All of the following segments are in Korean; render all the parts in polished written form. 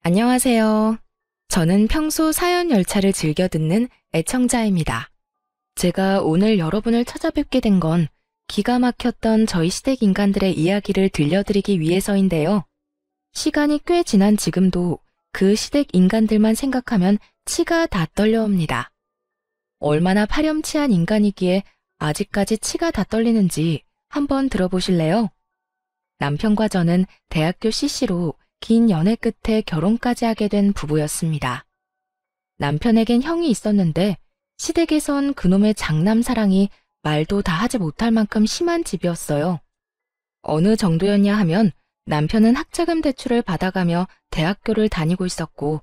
안녕하세요. 저는 평소 사연 열차를 즐겨 듣는 애청자입니다. 제가 오늘 여러분을 찾아뵙게 된 건 기가 막혔던 저희 시댁 인간들의 이야기를 들려드리기 위해서인데요. 시간이 꽤 지난 지금도 그 시댁 인간들만 생각하면 치가 다 떨려옵니다. 얼마나 파렴치한 인간이기에 아직까지 치가 다 떨리는지 한번 들어보실래요? 남편과 저는 대학교 CC로 긴 연애 끝에 결혼까지 하게 된 부부였습니다. 남편에겐 형이 있었는데 시댁에선 그놈의 장남 사랑이 말도 다 하지 못할 만큼 심한 집이었어요. 어느 정도였냐 하면 남편은 학자금 대출을 받아가며 대학교를 다니고 있었고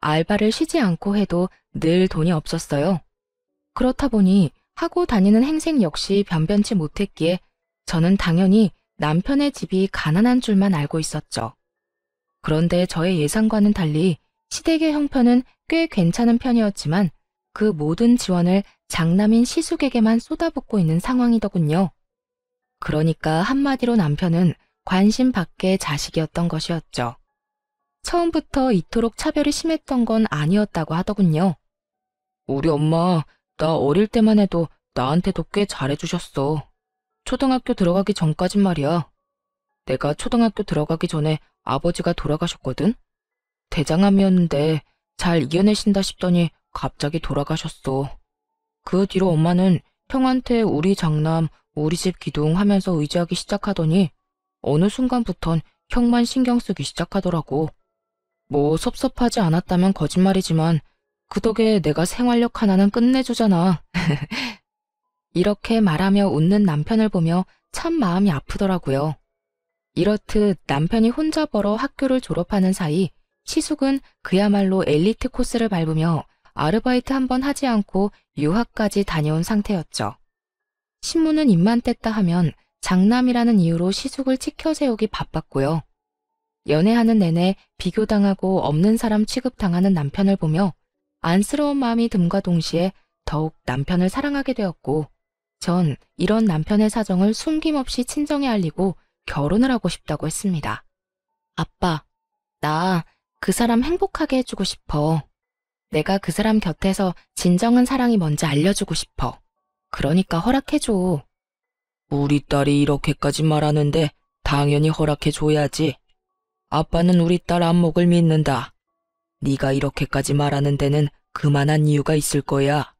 알바를 쉬지 않고 해도 늘 돈이 없었어요. 그렇다 보니 하고 다니는 행색 역시 변변치 못했기에 저는 당연히 남편의 집이 가난한 줄만 알고 있었죠. 그런데 저의 예상과는 달리 시댁의 형편은 꽤 괜찮은 편이었지만 그 모든 지원을 장남인 시숙에게만 쏟아붓고 있는 상황이더군요. 그러니까 한마디로 남편은 관심 밖의 자식이었던 것이었죠. 처음부터 이토록 차별이 심했던 건 아니었다고 하더군요. 우리 엄마, 나 어릴 때만 해도 나한테도 꽤 잘해주셨어. 초등학교 들어가기 전까진 말이야. 내가 초등학교 들어가기 전에 아버지가 돌아가셨거든? 대장암이었는데 잘 이겨내신다 싶더니 갑자기 돌아가셨어. 그 뒤로 엄마는 형한테 우리 장남, 우리 집 기둥 하면서 의지하기 시작하더니 어느 순간부턴 형만 신경 쓰기 시작하더라고. 뭐 섭섭하지 않았다면 거짓말이지만 그 덕에 내가 생활력 하나는 끝내주잖아. 이렇게 말하며 웃는 남편을 보며 참 마음이 아프더라고요. 이렇듯 남편이 혼자 벌어 학교를 졸업하는 사이 시숙은 그야말로 엘리트 코스를 밟으며 아르바이트 한 번 하지 않고 유학까지 다녀온 상태였죠. 신문은 입만 뗐다 하면 장남이라는 이유로 시숙을 치켜세우기 바빴고요. 연애하는 내내 비교당하고 없는 사람 취급당하는 남편을 보며 안쓰러운 마음이 듦과 동시에 더욱 남편을 사랑하게 되었고 전 이런 남편의 사정을 숨김없이 친정에 알리고 결혼을 하고 싶다고 했습니다. 아빠, 나 그 사람 행복하게 해주고 싶어. 내가 그 사람 곁에서 진정한 사랑이 뭔지 알려주고 싶어. 그러니까 허락해줘. 우리 딸이 이렇게까지 말하는데 당연히 허락해줘야지. 아빠는 우리 딸 안목을 믿는다. 네가 이렇게까지 말하는 데는 그만한 이유가 있을 거야.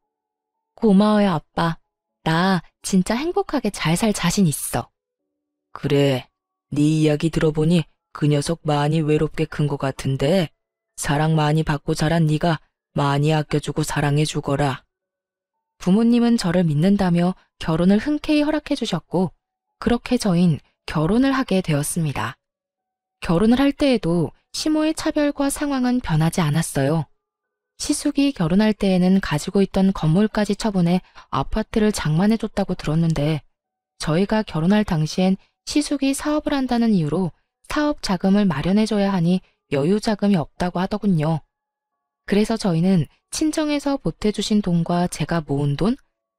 고마워요, 아빠. 나 진짜 행복하게 잘 살 자신 있어. 그래, 네 이야기 들어보니 그 녀석 많이 외롭게 큰 것 같은데 사랑 많이 받고 자란 네가 많이 아껴주고 사랑해주거라. 부모님은 저를 믿는다며 결혼을 흔쾌히 허락해주셨고 그렇게 저흰 결혼을 하게 되었습니다. 결혼을 할 때에도 시모의 차별과 상황은 변하지 않았어요. 시숙이 결혼할 때에는 가지고 있던 건물까지 처분해 아파트를 장만해줬다고 들었는데 저희가 결혼할 당시엔 시숙이 사업을 한다는 이유로 사업 자금을 마련해줘야 하니 여유 자금이 없다고 하더군요. 그래서 저희는 친정에서 보태주신 돈과 제가 모은 돈,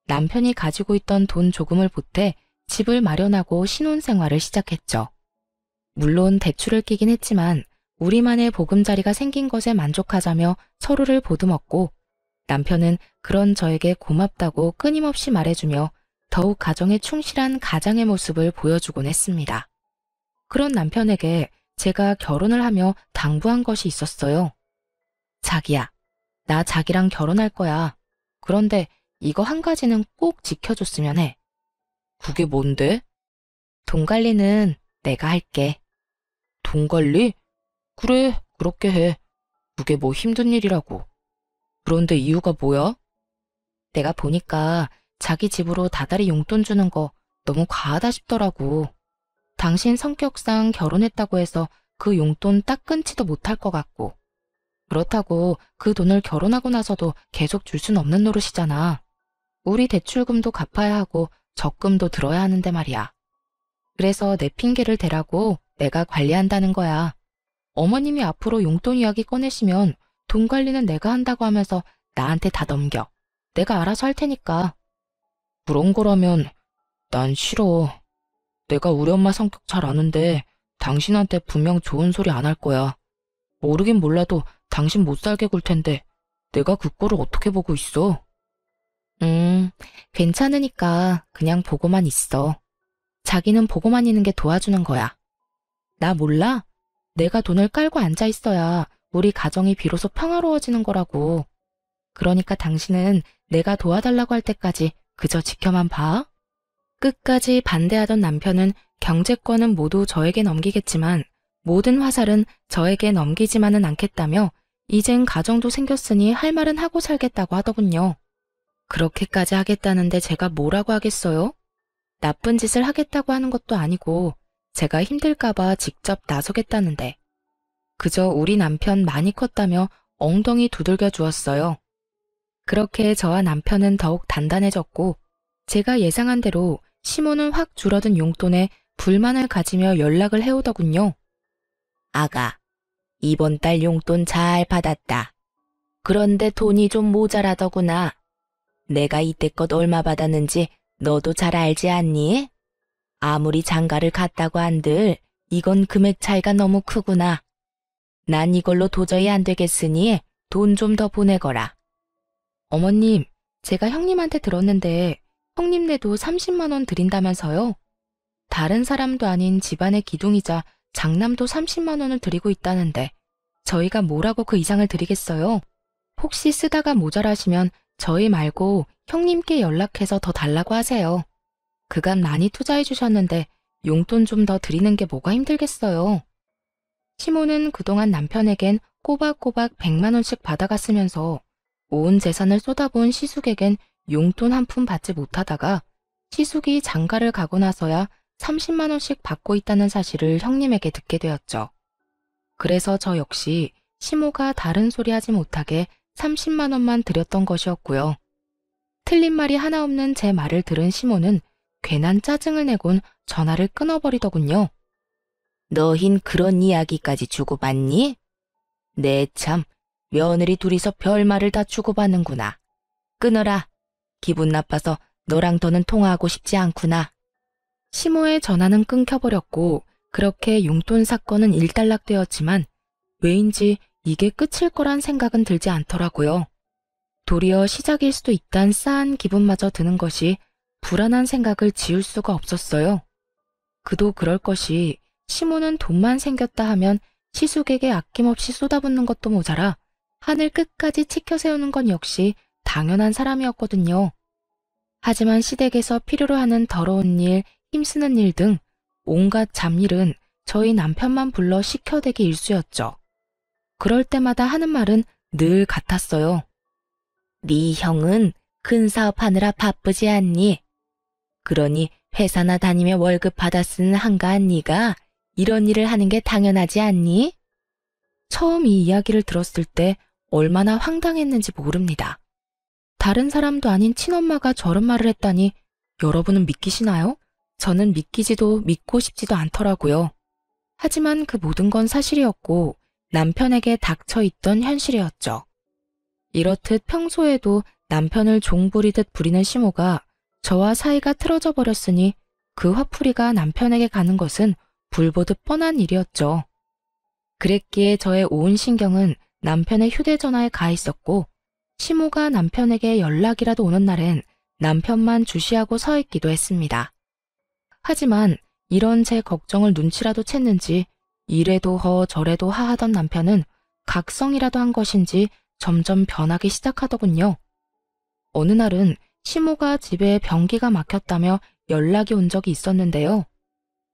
남편이 가지고 있던 돈 조금을 보태 집을 마련하고 신혼생활을 시작했죠. 물론 대출을 끼긴 했지만 우리만의 보금자리가 생긴 것에 만족하자며 서로를 보듬었고 남편은 그런 저에게 고맙다고 끊임없이 말해주며 더욱 가정에 충실한 가장의 모습을 보여주곤 했습니다. 그런 남편에게 제가 결혼을 하며 당부한 것이 있었어요. 자기야, 나 자기랑 결혼할 거야. 그런데 이거 한 가지는 꼭 지켜줬으면 해. 그게 뭔데? 돈 관리는 내가 할게. 돈 관리? 그래, 그렇게 해. 그게 뭐 힘든 일이라고. 그런데 이유가 뭐야? 내가 보니까 자기 집으로 다달이 용돈 주는 거 너무 과하다 싶더라고. 당신 성격상 결혼했다고 해서 그 용돈 딱 끊지도 못할 것 같고. 그렇다고 그 돈을 결혼하고 나서도 계속 줄 순 없는 노릇이잖아. 우리 대출금도 갚아야 하고 적금도 들어야 하는데 말이야. 그래서 내 핑계를 대라고 내가 관리한다는 거야. 어머님이 앞으로 용돈 이야기 꺼내시면 돈 관리는 내가 한다고 하면서 나한테 다 넘겨. 내가 알아서 할 테니까. 그런 거라면 난 싫어. 내가 우리 엄마 성격 잘 아는데 당신한테 분명 좋은 소리 안 할 거야. 모르긴 몰라도 당신 못 살게 굴 텐데 내가 그 꼴을 어떻게 보고 있어? 괜찮으니까 그냥 보고만 있어. 자기는 보고만 있는 게 도와주는 거야. 나 몰라? 내가 돈을 깔고 앉아 있어야 우리 가정이 비로소 평화로워지는 거라고. 그러니까 당신은 내가 도와달라고 할 때까지 그저 지켜만 봐. 끝까지 반대하던 남편은 경제권은 모두 저에게 넘기겠지만 모든 화살은 저에게 넘기지만은 않겠다며 이젠 가정도 생겼으니 할 말은 하고 살겠다고 하더군요. 그렇게까지 하겠다는데 제가 뭐라고 하겠어요? 나쁜 짓을 하겠다고 하는 것도 아니고 제가 힘들까봐 직접 나서겠다는데 그저 우리 남편 많이 컸다며 엉덩이 두들겨 주었어요. 그렇게 저와 남편은 더욱 단단해졌고 제가 예상한 대로 시모는 확 줄어든 용돈에 불만을 가지며 연락을 해오더군요. 아가, 이번 달 용돈 잘 받았다. 그런데 돈이 좀 모자라더구나. 내가 이때껏 얼마 받았는지 너도 잘 알지 않니? 아무리 장가를 갔다고 한들 이건 금액 차이가 너무 크구나. 난 이걸로 도저히 안 되겠으니 돈 좀 더 보내거라. 어머님, 제가 형님한테 들었는데 형님네도 30만 원 드린다면서요? 다른 사람도 아닌 집안의 기둥이자 장남도 30만 원을 드리고 있다는데 저희가 뭐라고 그 이상을 드리겠어요? 혹시 쓰다가 모자라시면 저희 말고 형님께 연락해서 더 달라고 하세요. 그간 많이 투자해 주셨는데 용돈 좀 더 드리는 게 뭐가 힘들겠어요. 시모는 그동안 남편에겐 꼬박꼬박 100만 원씩 받아갔으면서 온 재산을 쏟아부은 시숙에겐 용돈 한 푼 받지 못하다가 시숙이 장가를 가고 나서야 30만 원씩 받고 있다는 사실을 형님에게 듣게 되었죠. 그래서 저 역시 시모가 다른 소리 하지 못하게 30만 원만 드렸던 것이었고요. 틀린 말이 하나 없는 제 말을 들은 시모는 괜한 짜증을 내곤 전화를 끊어버리더군요. 너흰 그런 이야기까지 주고받니? 네 참, 며느리 둘이서 별말을 다 주고받는구나. 끊어라. 기분 나빠서 너랑 더는 통화하고 싶지 않구나. 시모의 전화는 끊겨버렸고 그렇게 용돈 사건은 일단락되었지만 왜인지 이게 끝일 거란 생각은 들지 않더라고요. 도리어 시작일 수도 있단 싸한 기분마저 드는 것이 불안한 생각을 지울 수가 없었어요. 그도 그럴 것이 시모는 돈만 생겼다 하면 시숙에게 아낌없이 쏟아붓는 것도 모자라 하늘 끝까지 치켜 세우는 건 역시 당연한 사람이었거든요. 하지만 시댁에서 필요로 하는 더러운 일, 힘쓰는 일 등 온갖 잡일은 저희 남편만 불러 시켜대기 일쑤였죠. 그럴 때마다 하는 말은 늘 같았어요. 네 형은 큰 사업하느라 바쁘지 않니? 그러니 회사나 다니며 월급 받아 쓰는 한가한 네가 이런 일을 하는 게 당연하지 않니? 처음 이 이야기를 들었을 때 얼마나 황당했는지 모릅니다. 다른 사람도 아닌 친엄마가 저런 말을 했다니 여러분은 믿기시나요? 저는 믿기지도 믿고 싶지도 않더라고요. 하지만 그 모든 건 사실이었고 남편에게 닥쳐 있던 현실이었죠. 이렇듯 평소에도 남편을 종부리듯 부리는 시모가 저와 사이가 틀어져 버렸으니 그 화풀이가 남편에게 가는 것은 불보듯 뻔한 일이었죠. 그랬기에 저의 온 신경은 남편의 휴대전화에 가 있었고 시모가 남편에게 연락이라도 오는 날엔 남편만 주시하고 서 있기도 했습니다. 하지만 이런 제 걱정을 눈치라도 챘는지 이래도 허 저래도 하 하던 남편은 각성이라도 한 것인지 점점 변하기 시작하더군요. 어느 날은 시모가 집에 변기가 막혔다며 연락이 온 적이 있었는데요.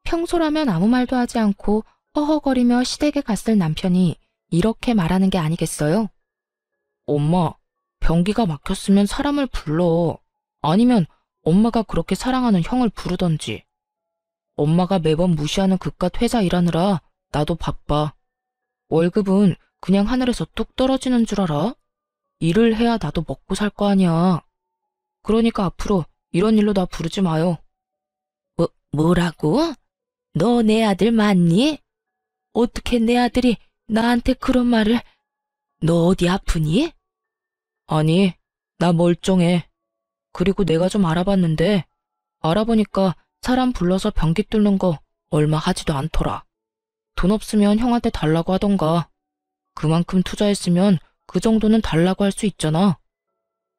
평소라면 아무 말도 하지 않고 허허거리며 시댁에 갔을 남편이 이렇게 말하는 게 아니겠어요? 엄마, 변기가 막혔으면 사람을 불러. 아니면 엄마가 그렇게 사랑하는 형을 부르던지. 엄마가 매번 무시하는 그깟 회사 일하느라 나도 바빠. 월급은 그냥 하늘에서 뚝 떨어지는 줄 알아? 일을 해야 나도 먹고 살 거 아니야. 그러니까 앞으로 이런 일로 나 부르지 마요. 뭐라고? 너 내 아들 맞니? 어떻게 내 아들이 나한테 그런 말을... 너 어디 아프니? 아니, 나 멀쩡해. 그리고 내가 좀 알아봤는데 알아보니까 사람 불러서 변기 뚫는 거 얼마 하지도 않더라. 돈 없으면 형한테 달라고 하던가. 그만큼 투자했으면 그 정도는 달라고 할 수 있잖아.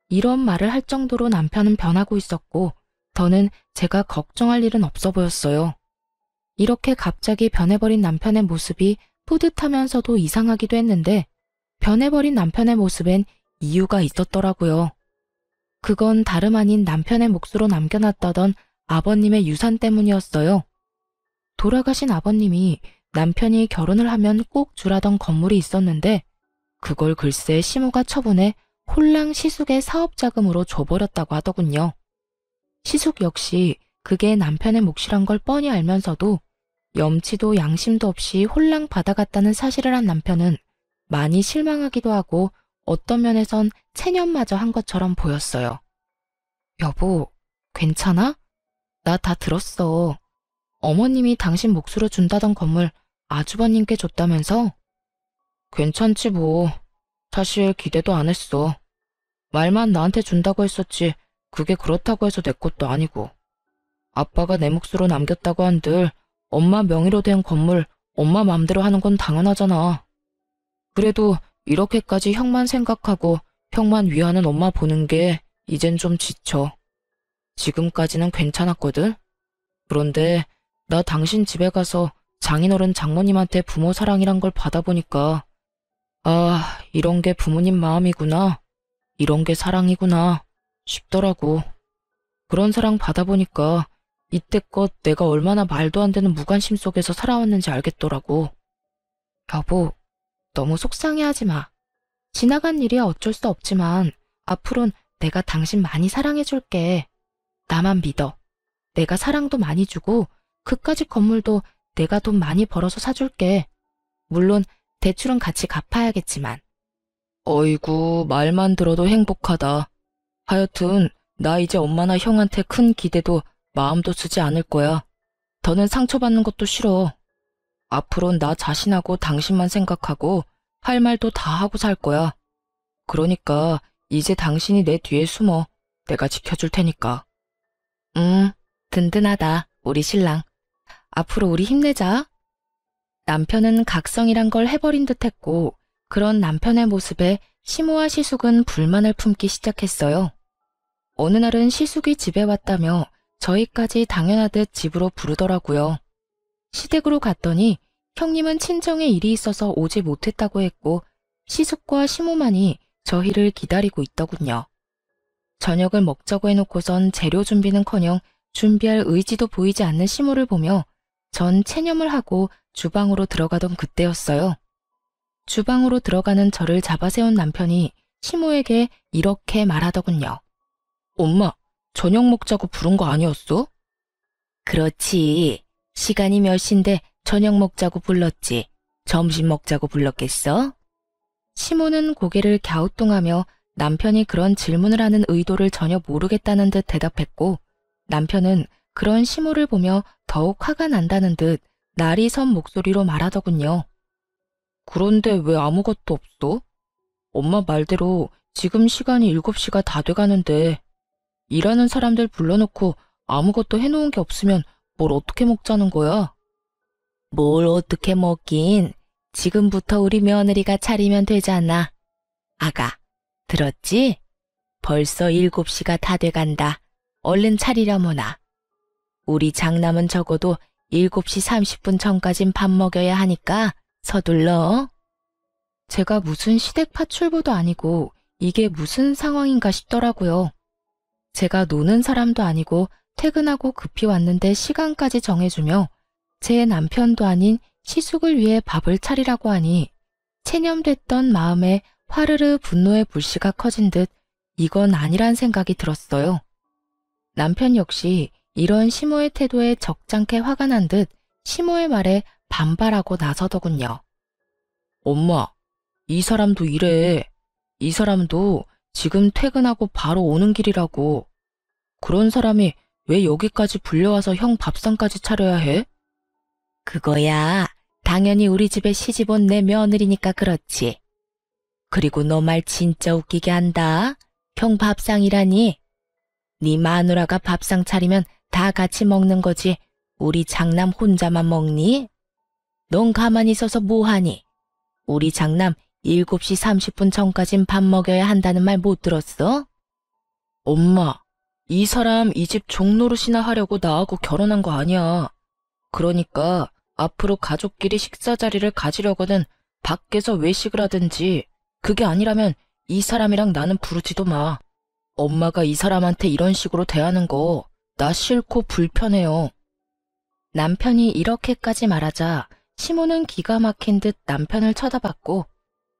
이런 말을 할 정도로 남편은 변하고 있었고 더는 제가 걱정할 일은 없어 보였어요. 이렇게 갑자기 변해버린 남편의 모습이 뿌듯하면서도 이상하기도 했는데 변해버린 남편의 모습엔 이유가 있었더라고요. 그건 다름 아닌 남편의 몫으로 남겨놨다던 아버님의 유산 때문이었어요. 돌아가신 아버님이 남편이 결혼을 하면 꼭 주라던 건물이 있었는데 그걸 글쎄 시모가 처분해 홀랑 시숙의 사업자금으로 줘버렸다고 하더군요. 시숙 역시 그게 남편의 몫이란 걸 뻔히 알면서도 염치도 양심도 없이 홀랑 받아갔다는 사실을 한 남편은 많이 실망하기도 하고 어떤 면에선 체념마저 한 것처럼 보였어요. 여보, 괜찮아? 나 다 들었어. 어머님이 당신 몫으로 준다던 건물 아주버님께 줬다면서? 괜찮지 뭐. 사실 기대도 안 했어. 말만 나한테 준다고 했었지 그게 그렇다고 해서 내 것도 아니고. 아빠가 내 몫으로 남겼다고 한들 엄마 명의로 된 건물 엄마 맘대로 하는 건 당연하잖아. 그래도 이렇게까지 형만 생각하고 형만 위하는 엄마 보는 게 이젠 좀 지쳐. 지금까지는 괜찮았거든. 그런데 나 당신 집에 가서 장인어른 장모님한테 부모 사랑이란 걸 받아보니까 아, 이런 게 부모님 마음이구나. 이런 게 사랑이구나 싶더라고. 그런 사랑 받아보니까 이때껏 내가 얼마나 말도 안 되는 무관심 속에서 살아왔는지 알겠더라고. 여보, 너무 속상해하지 마. 지나간 일이야 어쩔 수 없지만 앞으론 내가 당신 많이 사랑해줄게. 나만 믿어. 내가 사랑도 많이 주고 그까짓 건물도 내가 돈 많이 벌어서 사줄게. 물론 대출은 같이 갚아야겠지만. 어이구, 말만 들어도 행복하다. 하여튼 나 이제 엄마나 형한테 큰 기대도 마음도 쓰지 않을 거야. 더는 상처받는 것도 싫어. 앞으론 나 자신하고 당신만 생각하고 할 말도 다 하고 살 거야. 그러니까 이제 당신이 내 뒤에 숨어. 내가 지켜줄 테니까. 든든하다, 우리 신랑. 앞으로 우리 힘내자. 남편은 각성이란 걸 해버린 듯 했고 그런 남편의 모습에 시모와 시숙은 불만을 품기 시작했어요. 어느 날은 시숙이 집에 왔다며 저희까지 당연하듯 집으로 부르더라고요. 시댁으로 갔더니 형님은 친정에 일이 있어서 오지 못했다고 했고 시숙과 시모만이 저희를 기다리고 있더군요. 저녁을 먹자고 해놓고선 재료 준비는커녕 준비할 의지도 보이지 않는 시모를 보며 전 체념을 하고 주방으로 들어가던 그때였어요. 주방으로 들어가는 저를 잡아세운 남편이 시모에게 이렇게 말하더군요. 엄마, 저녁 먹자고 부른 거 아니었어? 그렇지. 시간이 몇 시인데 저녁 먹자고 불렀지. 점심 먹자고 불렀겠어? 시모는 고개를 갸우뚱하며 남편이 그런 질문을 하는 의도를 전혀 모르겠다는 듯 대답했고 남편은 그런 시모를 보며 더욱 화가 난다는 듯 날이 선 목소리로 말하더군요. 그런데 왜 아무것도 없어? 엄마 말대로 지금 시간이 7시가 다 돼가는데 일하는 사람들 불러놓고 아무것도 해놓은 게 없으면 뭘 어떻게 먹자는 거야? 뭘 어떻게 먹긴. 지금부터 우리 며느리가 차리면 되잖아. 아가, 들었지? 벌써 7시가 다 돼간다. 얼른 차리려무나. 우리 장남은 적어도 7시 30분 전까진 밥 먹여야 하니까 서둘러. 제가 무슨 시댁 파출부도 아니고 이게 무슨 상황인가 싶더라고요. 제가 노는 사람도 아니고 퇴근하고 급히 왔는데 시간까지 정해주며 제 남편도 아닌 시숙을 위해 밥을 차리라고 하니 체념됐던 마음에 화르르 분노의 불씨가 커진 듯 이건 아니란 생각이 들었어요. 남편 역시 이런 시모의 태도에 적잖게 화가 난 듯 시모의 말에 반발하고 나서더군요. 엄마, 이 사람도 이래. 이 사람도 지금 퇴근하고 바로 오는 길이라고. 그런 사람이 왜 여기까지 불려와서 형 밥상까지 차려야 해? 그거야 당연히 우리 집에 시집 온 내 며느리니까 그렇지. 그리고 너 말 진짜 웃기게 한다. 형 밥상이라니. 네 마누라가 밥상 차리면 다 같이 먹는 거지 우리 장남 혼자만 먹니? 넌 가만히 있어서 뭐하니? 우리 장남 7시 30분 전까진 밥 먹여야 한다는 말 못 들었어? 엄마, 이 사람 이 집 종노릇이나 하려고 나하고 결혼한 거 아니야. 그러니까 앞으로 가족끼리 식사 자리를 가지려거든 밖에서 외식을 하든지, 그게 아니라면 이 사람이랑 나는 부르지도 마. 엄마가 이 사람한테 이런 식으로 대하는 거 나 싫고 불편해요. 남편이 이렇게까지 말하자 시모는 기가 막힌 듯 남편을 쳐다봤고,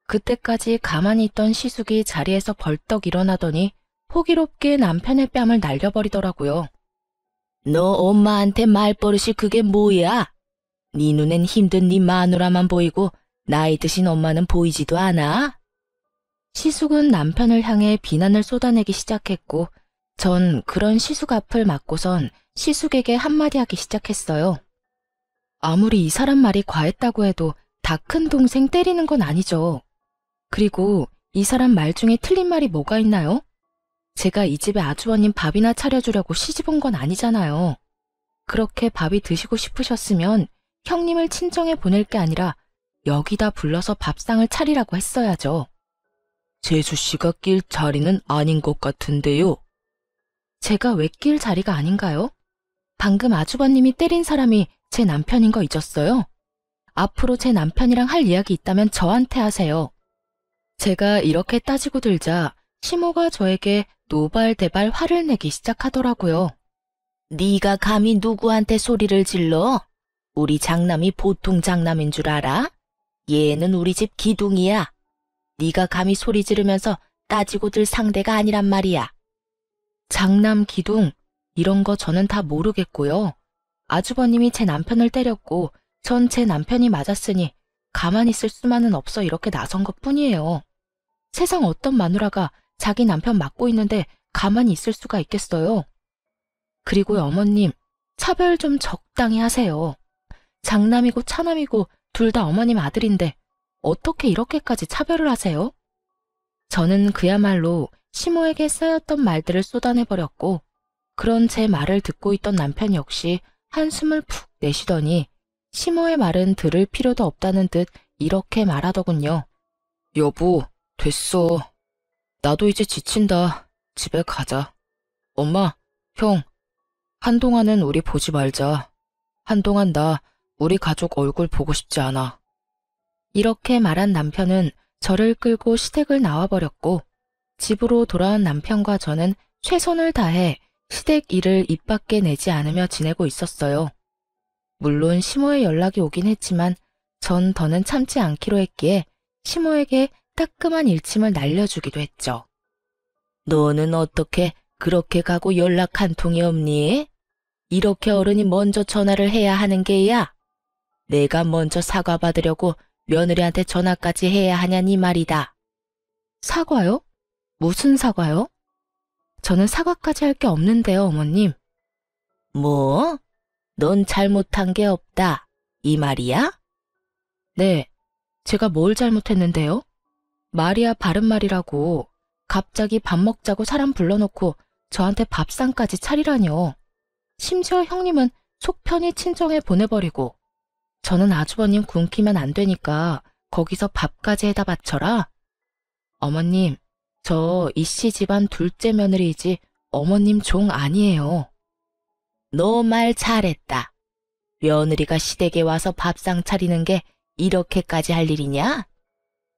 그때까지 가만히 있던 시숙이 자리에서 벌떡 일어나더니 호기롭게 남편의 뺨을 날려버리더라고요. 너 엄마한테 말버릇이 그게 뭐야? 네 눈엔 힘든 네 마누라만 보이고 나이 드신 엄마는 보이지도 않아? 시숙은 남편을 향해 비난을 쏟아내기 시작했고, 전 그런 시숙 앞을 막고선 시숙에게 한마디 하기 시작했어요. 아무리 이 사람 말이 과했다고 해도 다 큰 동생 때리는 건 아니죠. 그리고 이 사람 말 중에 틀린 말이 뭐가 있나요? 제가 이 집에 아주버님 밥이나 차려주려고 시집 온 건 아니잖아요. 그렇게 밥이 드시고 싶으셨으면 형님을 친정에 보낼 게 아니라 여기다 불러서 밥상을 차리라고 했어야죠. 재수 씨가 낄 자리는 아닌 것 같은데요. 제가 왜 낄 자리가 아닌가요? 방금 아주버님이 때린 사람이 제 남편인 거 잊었어요? 앞으로 제 남편이랑 할 이야기 있다면 저한테 하세요. 제가 이렇게 따지고 들자 시모가 저에게 노발대발 화를 내기 시작하더라고요. 네가 감히 누구한테 소리를 질러? 우리 장남이 보통 장남인 줄 알아? 얘는 우리 집 기둥이야. 네가 감히 소리 지르면서 따지고 들 상대가 아니란 말이야. 장남, 기둥, 이런 거 저는 다 모르겠고요. 아주버님이 제 남편을 때렸고 전 제 남편이 맞았으니 가만히 있을 수만은 없어 이렇게 나선 것뿐이에요. 세상 어떤 마누라가 자기 남편 맞고 있는데 가만히 있을 수가 있겠어요. 그리고 어머님, 차별 좀 적당히 하세요. 장남이고 차남이고 둘 다 어머님 아들인데 어떻게 이렇게까지 차별을 하세요? 저는 그야말로 시모에게 쌓였던 말들을 쏟아내버렸고, 그런 제 말을 듣고 있던 남편 역시 한숨을 푹 내쉬더니 시모의 말은 들을 필요도 없다는 듯 이렇게 말하더군요. 여보, 됐어. 나도 이제 지친다. 집에 가자. 엄마, 형, 한동안은 우리 보지 말자. 한동안 나 우리 가족 얼굴 보고 싶지 않아. 이렇게 말한 남편은 저를 끌고 시댁을 나와버렸고, 집으로 돌아온 남편과 저는 최선을 다해 시댁 일을 입 밖에 내지 않으며 지내고 있었어요. 물론 시모의 연락이 오긴 했지만 전 더는 참지 않기로 했기에 시모에게 따끔한 일침을 날려주기도 했죠. 너는 어떻게 그렇게 가고 연락 한 통이 없니? 이렇게 어른이 먼저 전화를 해야 하는 게야. 내가 먼저 사과받으려고 며느리한테 전화까지 해야 하냐니 말이다. 사과요? 무슨 사과요? 저는 사과까지 할 게 없는데요, 어머님. 뭐? 넌 잘못한 게 없다. 이 말이야? 네, 제가 뭘 잘못했는데요? 말이야 바른 말이라고 갑자기 밥 먹자고 사람 불러놓고 저한테 밥상까지 차리라뇨. 심지어 형님은 속 편히 친정에 보내버리고 저는 아주버님 굶기면 안 되니까 거기서 밥까지 해다 바쳐라. 어머님, 저 이씨 집안 둘째 며느리이지 어머님 종 아니에요. 너 말 잘했다. 며느리가 시댁에 와서 밥상 차리는 게 이렇게까지 할 일이냐?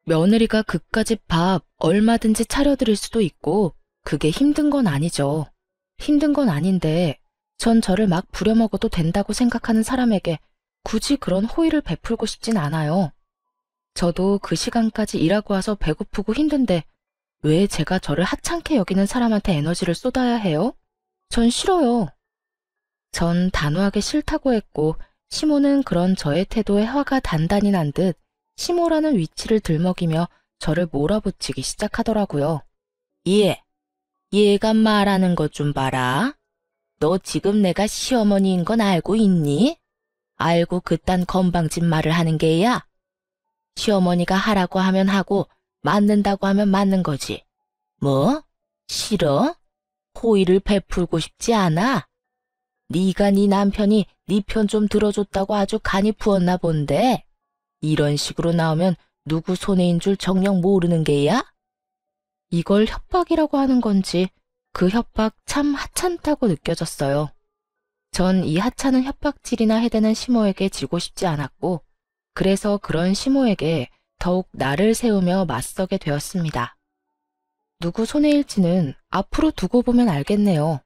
며느리가 그까짓 밥 얼마든지 차려드릴 수도 있고 그게 힘든 건 아니죠. 힘든 건 아닌데 전 저를 막 부려먹어도 된다고 생각하는 사람에게 굳이 그런 호의를 베풀고 싶진 않아요. 저도 그 시간까지 일하고 와서 배고프고 힘든데 왜 제가 저를 하찮게 여기는 사람한테 에너지를 쏟아야 해요? 전 싫어요. 전 단호하게 싫다고 했고 시모는 그런 저의 태도에 화가 단단히 난 듯 시모라는 위치를 들먹이며 저를 몰아붙이기 시작하더라고요. 얘가 말하는 것 좀 봐라. 너 지금 내가 시어머니인 건 알고 있니? 알고 그딴 건방진 말을 하는 게야? 시어머니가 하라고 하면 하고 맞는다고 하면 맞는 거지. 뭐? 싫어? 호의를 베풀고 싶지 않아? 네가 네 남편이 네 편 좀 들어줬다고 아주 간이 부었나 본데? 이런 식으로 나오면 누구 손해인 줄 정녕 모르는 게야? 이걸 협박이라고 하는 건지 그 협박 참 하찮다고 느껴졌어요. 전 이 하찮은 협박질이나 해대는 시모에게 지고 싶지 않았고, 그래서 그런 시모에게 더욱 나를 세우며 맞서게 되었습니다. 누구 손해일지는 앞으로 두고 보면 알겠네요.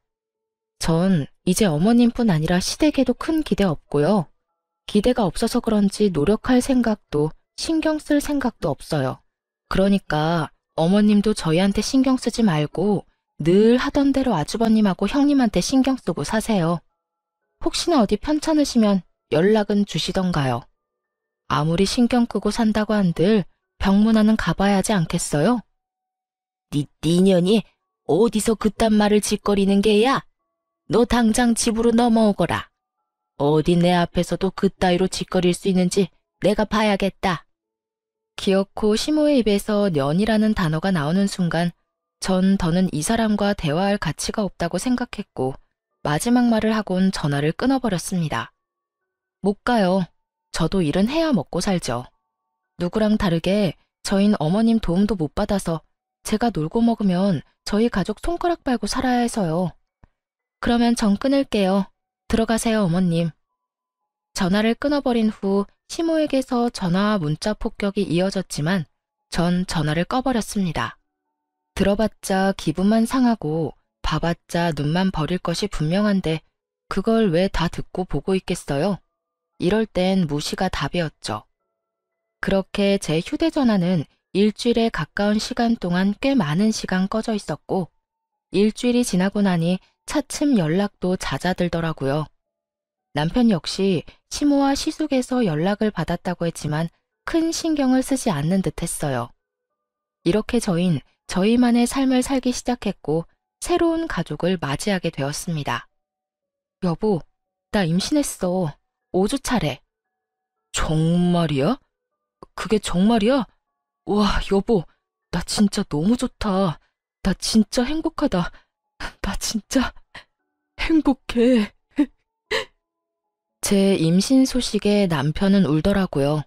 전 이제 어머님뿐 아니라 시댁에도 큰 기대 없고요. 기대가 없어서 그런지 노력할 생각도 신경 쓸 생각도 없어요. 그러니까 어머님도 저희한테 신경 쓰지 말고 늘 하던 대로 아주버님하고 형님한테 신경 쓰고 사세요. 혹시나 어디 편찮으시면 연락은 주시던가요. 아무리 신경 끄고 산다고 한들 병문안은 가봐야 하지 않겠어요? 네 년이 어디서 그딴 말을 짓거리는 게야? 너 당장 집으로 넘어오거라. 어디 내 앞에서도 그따위로 짓거릴 수 있는지 내가 봐야겠다. 기어코 시모의 입에서 년이라는 단어가 나오는 순간 전 더는 이 사람과 대화할 가치가 없다고 생각했고 마지막 말을 하곤 전화를 끊어버렸습니다. 못 가요. 저도 일은 해야 먹고 살죠. 누구랑 다르게 저흰 어머님 도움도 못 받아서 제가 놀고 먹으면 저희 가족 손가락 빨고 살아야 해서요. 그러면 전 끊을게요. 들어가세요, 어머님. 전화를 끊어버린 후 시모에게서 전화와 문자 폭격이 이어졌지만 전 전화를 꺼버렸습니다. 들어봤자 기분만 상하고 봐봤자 눈만 버릴 것이 분명한데 그걸 왜 다 듣고 보고 있겠어요? 이럴 땐 무시가 답이었죠. 그렇게 제 휴대전화는 일주일에 가까운 시간 동안 꽤 많은 시간 꺼져 있었고 일주일이 지나고 나니 차츰 연락도 잦아들더라고요. 남편 역시 시모와 시숙에서 연락을 받았다고 했지만 큰 신경을 쓰지 않는 듯 했어요. 이렇게 저희만의 삶을 살기 시작했고 새로운 가족을 맞이하게 되었습니다. 여보, 나 임신했어. 5주 차래. 정말이야? 그게 정말이야? 와, 여보, 나 진짜 너무 좋다. 나 진짜 행복하다. 나 진짜 행복해. 제 임신 소식에 남편은 울더라고요.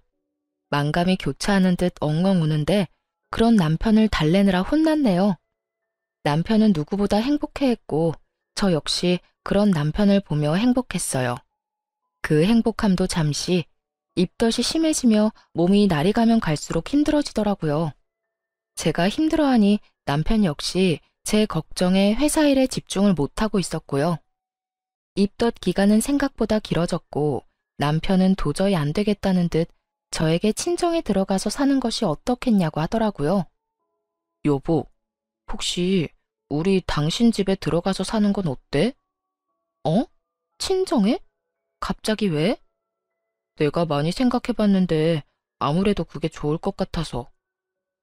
만감이 교차하는 듯 엉엉 우는데 그런 남편을 달래느라 혼났네요. 남편은 누구보다 행복해했고 저 역시 그런 남편을 보며 행복했어요. 그 행복함도 잠시 입덧이 심해지며 몸이 날이 가면 갈수록 힘들어지더라고요. 제가 힘들어하니 남편 역시 제 걱정에 회사 일에 집중을 못하고 있었고요. 입덧 기간은 생각보다 길어졌고 남편은 도저히 안 되겠다는 듯 저에게 친정에 들어가서 사는 것이 어떻겠냐고 하더라고요. 여보, 혹시 우리 당신 집에 들어가서 사는 건 어때? 어? 친정에? 갑자기 왜? 내가 많이 생각해봤는데 아무래도 그게 좋을 것 같아서.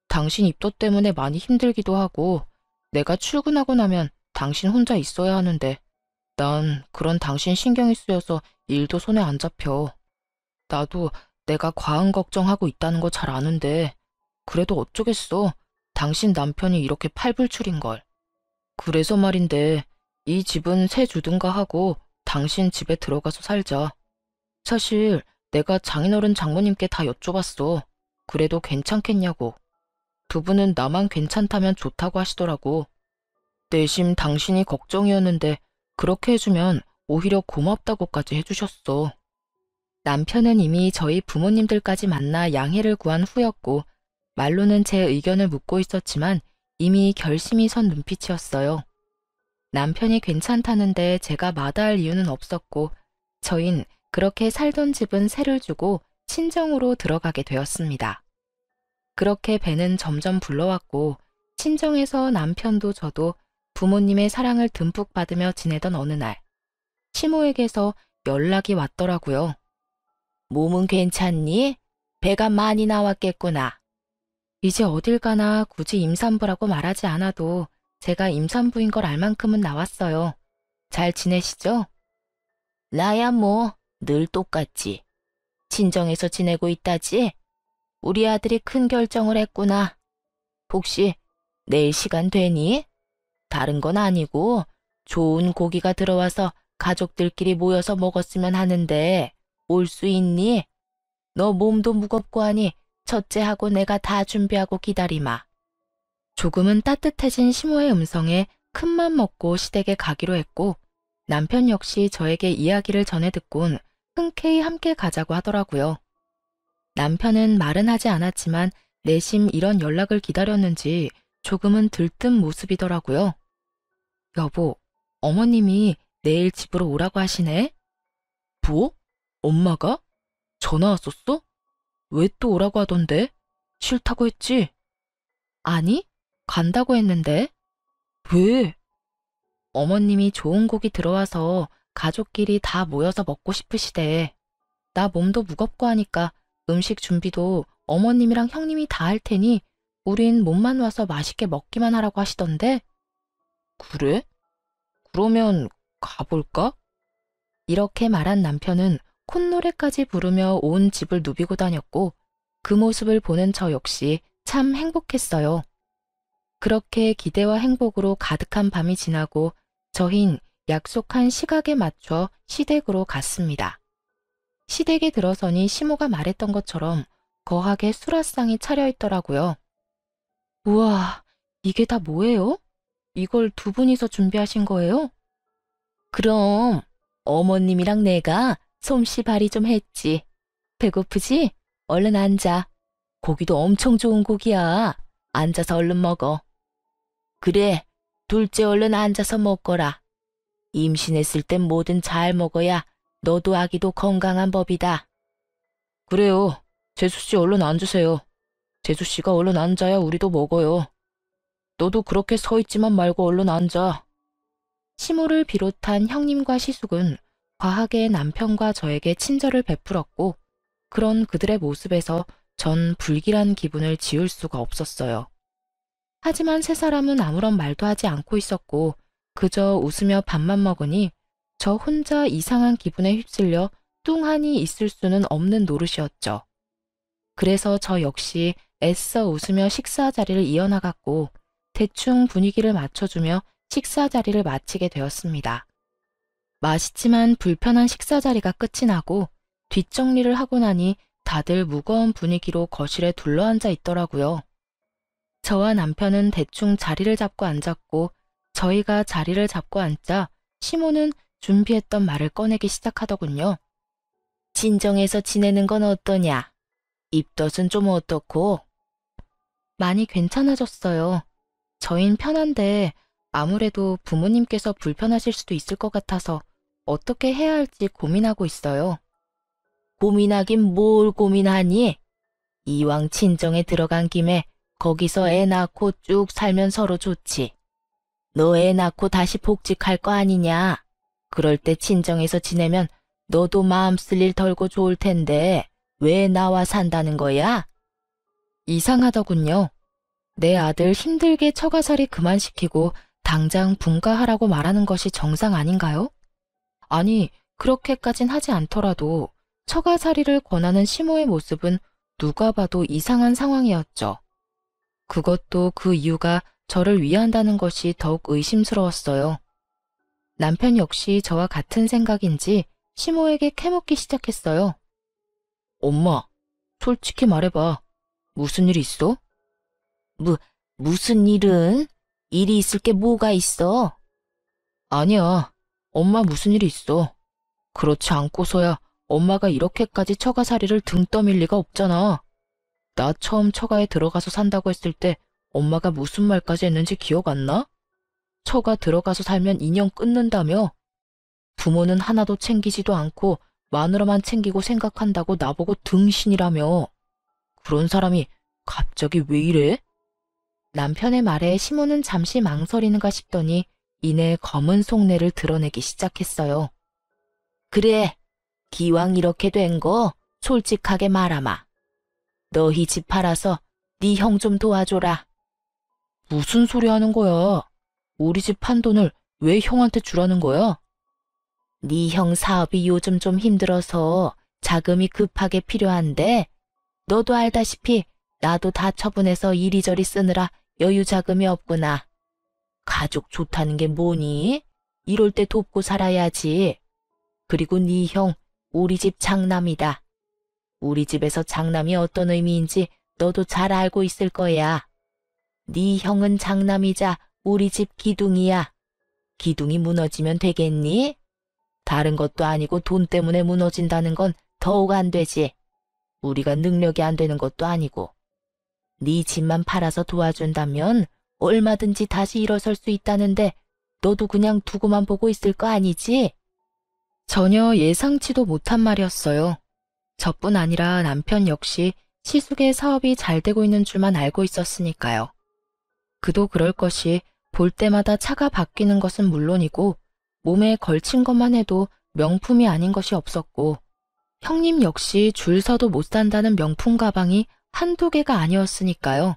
당신 입덧 때문에 많이 힘들기도 하고 내가 출근하고 나면 당신 혼자 있어야 하는데 난 그런 당신 신경이 쓰여서 일도 손에 안 잡혀. 나도 내가 과한 걱정하고 있다는 거 잘 아는데 그래도 어쩌겠어. 당신 남편이 이렇게 팔불출인걸. 그래서 말인데 이 집은 새 주든가 하고 당신 집에 들어가서 살자. 사실 내가 장인어른 장모님께 다 여쭤봤어. 그래도 괜찮겠냐고. 두 분은 나만 괜찮다면 좋다고 하시더라고. 내심 당신이 걱정이었는데 그렇게 해주면 오히려 고맙다고까지 해주셨어. 남편은 이미 저희 부모님들까지 만나 양해를 구한 후였고 말로는 제 의견을 묻고 있었지만 이미 결심이 선 눈빛이었어요. 남편이 괜찮다는데 제가 마다할 이유는 없었고 저흰 그렇게 살던 집은 세를 주고 친정으로 들어가게 되었습니다. 그렇게 배는 점점 불러왔고 친정에서 남편도 저도 부모님의 사랑을 듬뿍 받으며 지내던 어느 날 시모에게서 연락이 왔더라고요. 몸은 괜찮니? 배가 많이 나왔겠구나. 이제 어딜 가나 굳이 임산부라고 말하지 않아도 제가 임산부인 걸 알 만큼은 나왔어요. 잘 지내시죠? 나야 뭐 늘 똑같지. 친정에서 지내고 있다지? 우리 아들이 큰 결정을 했구나. 혹시 내일 시간 되니? 다른 건 아니고 좋은 고기가 들어와서 가족들끼리 모여서 먹었으면 하는데 올 수 있니? 너 몸도 무겁고 하니 첫째하고 내가 다 준비하고 기다리마. 조금은 따뜻해진 시모의 음성에 큰맘 먹고 시댁에 가기로 했고 남편 역시 저에게 이야기를 전해 듣곤 흔쾌히 함께 가자고 하더라고요. 남편은 말은 하지 않았지만 내심 이런 연락을 기다렸는지 조금은 들뜬 모습이더라고요. 여보, 어머님이 내일 집으로 오라고 하시네? 뭐? 엄마가? 전화 왔었어? 왜 또 오라고 하던데? 싫다고 했지? 아니, 간다고 했는데. 왜? 어머님이 좋은 곡이 들어와서 가족끼리 다 모여서 먹고 싶으시대. 나 몸도 무겁고 하니까 음식 준비도 어머님이랑 형님이 다 할 테니 우린 몸만 와서 맛있게 먹기만 하라고 하시던데. 그래? 그러면 가볼까? 이렇게 말한 남편은 콧노래까지 부르며 온 집을 누비고 다녔고 그 모습을 보는 저 역시 참 행복했어요. 그렇게 기대와 행복으로 가득한 밤이 지나고 저흰 약속한 시각에 맞춰 시댁으로 갔습니다. 시댁에 들어서니 시모가 말했던 것처럼 거하게 수라상이 차려있더라고요. 우와, 이게 다 뭐예요? 이걸 두 분이서 준비하신 거예요? 그럼 어머님이랑 내가 솜씨발휘 좀 했지. 배고프지? 얼른 앉아. 고기도 엄청 좋은 고기야. 앉아서 얼른 먹어. 그래, 둘째 얼른 앉아서 먹거라. 임신했을 땐 뭐든 잘 먹어야 너도 아기도 건강한 법이다. 그래요. 재수씨 얼른 앉으세요. 재수씨가 얼른 앉아야 우리도 먹어요. 너도 그렇게 서 있지만 말고 얼른 앉아. 시모를 비롯한 형님과 시숙은 과하게 남편과 저에게 친절을 베풀었고 그런 그들의 모습에서 전 불길한 기분을 지울 수가 없었어요. 하지만 세 사람은 아무런 말도 하지 않고 있었고 그저 웃으며 밥만 먹으니 저 혼자 이상한 기분에 휩쓸려 뚱하니 있을 수는 없는 노릇이었죠. 그래서 저 역시 애써 웃으며 식사 자리를 이어나갔고 대충 분위기를 맞춰주며 식사 자리를 마치게 되었습니다. 맛있지만 불편한 식사 자리가 끝이 나고 뒷정리를 하고 나니 다들 무거운 분위기로 거실에 둘러앉아 있더라고요. 저와 남편은 대충 자리를 잡고 앉았고 저희가 자리를 잡고 앉자 시모는 준비했던 말을 꺼내기 시작하더군요. 친정에서 지내는 건 어떠냐? 입덧은 좀 어떻고? 많이 괜찮아졌어요. 저흰 편한데 아무래도 부모님께서 불편하실 수도 있을 것 같아서 어떻게 해야 할지 고민하고 있어요. 고민하긴 뭘 고민하니? 이왕 친정에 들어간 김에 거기서 애 낳고 쭉 살면 서로 좋지. 너 애 낳고 다시 복직할 거 아니냐? 그럴 때 친정에서 지내면 너도 마음 쓸 일 덜고 좋을 텐데 왜 나와 산다는 거야? 이상하더군요. 내 아들 힘들게 처가살이 그만시키고 당장 분가하라고 말하는 것이 정상 아닌가요? 아니, 그렇게까진 하지 않더라도 처가살이를 권하는 시모의 모습은 누가 봐도 이상한 상황이었죠. 그것도 그 이유가 저를 위한다는 것이 더욱 의심스러웠어요. 남편 역시 저와 같은 생각인지 시모에게 캐묻기 시작했어요. 엄마, 솔직히 말해봐. 무슨 일 있어? 무슨 일은? 일이 있을 게 뭐가 있어? 아니야. 엄마 무슨 일이 있어. 그렇지 않고서야 엄마가 이렇게까지 처가살이를 등 떠밀 리가 없잖아. 나 처음 처가에 들어가서 산다고 했을 때 엄마가 무슨 말까지 했는지 기억 안 나? 처가 들어가서 살면 인연 끊는다며? 부모는 하나도 챙기지도 않고 마누라만 챙기고 생각한다고 나보고 등신이라며. 그런 사람이 갑자기 왜 이래? 남편의 말에 시모는 잠시 망설이는가 싶더니 이내 검은 속내를 드러내기 시작했어요. 그래, 기왕 이렇게 된 거 솔직하게 말하마. 너희 집 팔아서 네 형 좀 도와줘라. 무슨 소리 하는 거야? 우리 집 판 돈을 왜 형한테 주라는 거야? 네 형 사업이 요즘 좀 힘들어서 자금이 급하게 필요한데 너도 알다시피 나도 다 처분해서 이리저리 쓰느라 여유 자금이 없구나. 가족 좋다는 게 뭐니? 이럴 때 돕고 살아야지. 그리고 네 형 우리 집 장남이다. 우리 집에서 장남이 어떤 의미인지 너도 잘 알고 있을 거야. 네 형은 장남이자 우리 집 기둥이야. 기둥이 무너지면 되겠니? 다른 것도 아니고 돈 때문에 무너진다는 건 더욱 안 되지. 우리가 능력이 안 되는 것도 아니고. 네 집만 팔아서 도와준다면 얼마든지 다시 일어설 수 있다는데 너도 그냥 두고만 보고 있을 거 아니지? 전혀 예상치도 못한 말이었어요. 저뿐 아니라 남편 역시 시숙의 사업이 잘 되고 있는 줄만 알고 있었으니까요. 그도 그럴 것이 볼 때마다 차가 바뀌는 것은 물론이고 몸에 걸친 것만 해도 명품이 아닌 것이 없었고 형님 역시 줄 서도 못 산다는 명품 가방이 한두 개가 아니었으니까요.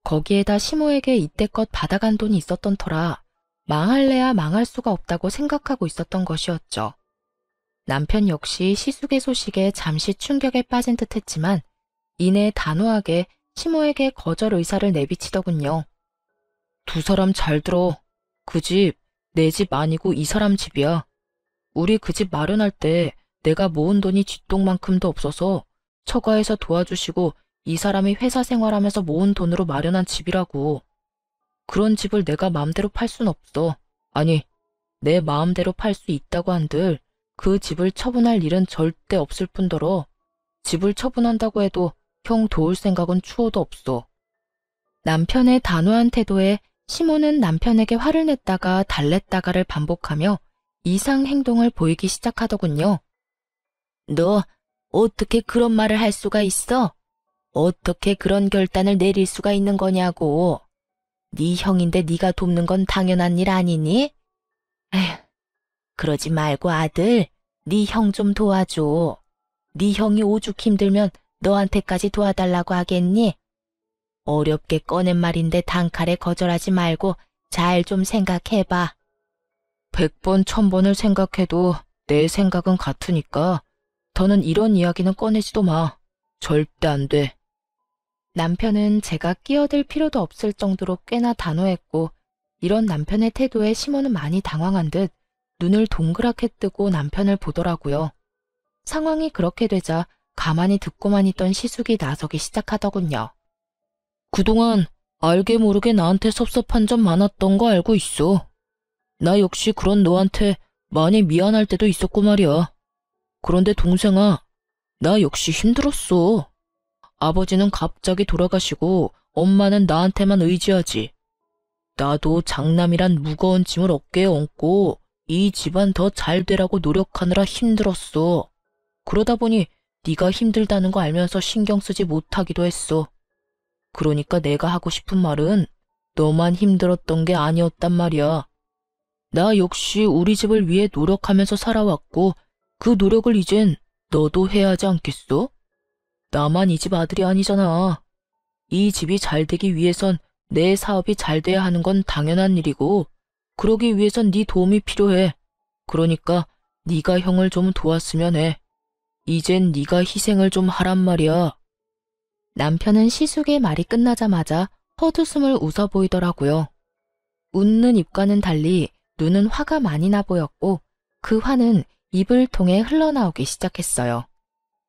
거기에다 시모에게 이때껏 받아간 돈이 있었던 터라 망할래야 망할 수가 없다고 생각하고 있었던 것이었죠. 남편 역시 시숙의 소식에 잠시 충격에 빠진 듯 했지만 이내 단호하게 시모에게 거절 의사를 내비치더군요. 두 사람 잘 들어. 그 집, 내 집 아니고 이 사람 집이야. 우리 그 집 마련할 때 내가 모은 돈이 쥐똥만큼도 없어서 처가에서 도와주시고 이 사람이 회사 생활하면서 모은 돈으로 마련한 집이라고. 그런 집을 내가 마음대로 팔 순 없어. 아니, 내 마음대로 팔 수 있다고 한들 그 집을 처분할 일은 절대 없을 뿐더러 집을 처분한다고 해도 형 도울 생각은 추호도 없어. 남편의 단호한 태도에 시모는 남편에게 화를 냈다가 달랬다가를 반복하며 이상 행동을 보이기 시작하더군요. 너 어떻게 그런 말을 할 수가 있어? 어떻게 그런 결단을 내릴 수가 있는 거냐고. 네 형인데 네가 돕는 건 당연한 일 아니니? 에휴, 그러지 말고 아들, 네 형 좀 도와줘. 네 형이 오죽 힘들면 너한테까지 도와달라고 하겠니? 어렵게 꺼낸 말인데 단칼에 거절하지 말고 잘 좀 생각해봐. 100번, 1000번을 생각해도 내 생각은 같으니까 더는 이런 이야기는 꺼내지도 마. 절대 안 돼. 남편은 제가 끼어들 필요도 없을 정도로 꽤나 단호했고 이런 남편의 태도에 시모는 많이 당황한 듯 눈을 동그랗게 뜨고 남편을 보더라고요. 상황이 그렇게 되자 가만히 듣고만 있던 시숙이 나서기 시작하더군요. 그동안 알게 모르게 나한테 섭섭한 점 많았던 거 알고 있어. 나 역시 그런 너한테 많이 미안할 때도 있었고 말이야. 그런데 동생아, 나 역시 힘들었어. 아버지는 갑자기 돌아가시고 엄마는 나한테만 의지하지. 나도 장남이란 무거운 짐을 어깨에 얹고 이 집안 더 잘 되라고 노력하느라 힘들었어. 그러다 보니 네가 힘들다는 거 알면서 신경 쓰지 못하기도 했어. 그러니까 내가 하고 싶은 말은 너만 힘들었던 게 아니었단 말이야. 나 역시 우리 집을 위해 노력하면서 살아왔고 그 노력을 이젠 너도 해야 하지 않겠어? 나만 이 집 아들이 아니잖아. 이 집이 잘 되기 위해선 내 사업이 잘 돼야 하는 건 당연한 일이고 그러기 위해선 네 도움이 필요해. 그러니까 네가 형을 좀 도왔으면 해. 이젠 네가 희생을 좀 하란 말이야. 남편은 시숙의 말이 끝나자마자 헛웃음을 웃어 보이더라고요. 웃는 입과는 달리 눈은 화가 많이 나 보였고 그 화는 입을 통해 흘러나오기 시작했어요.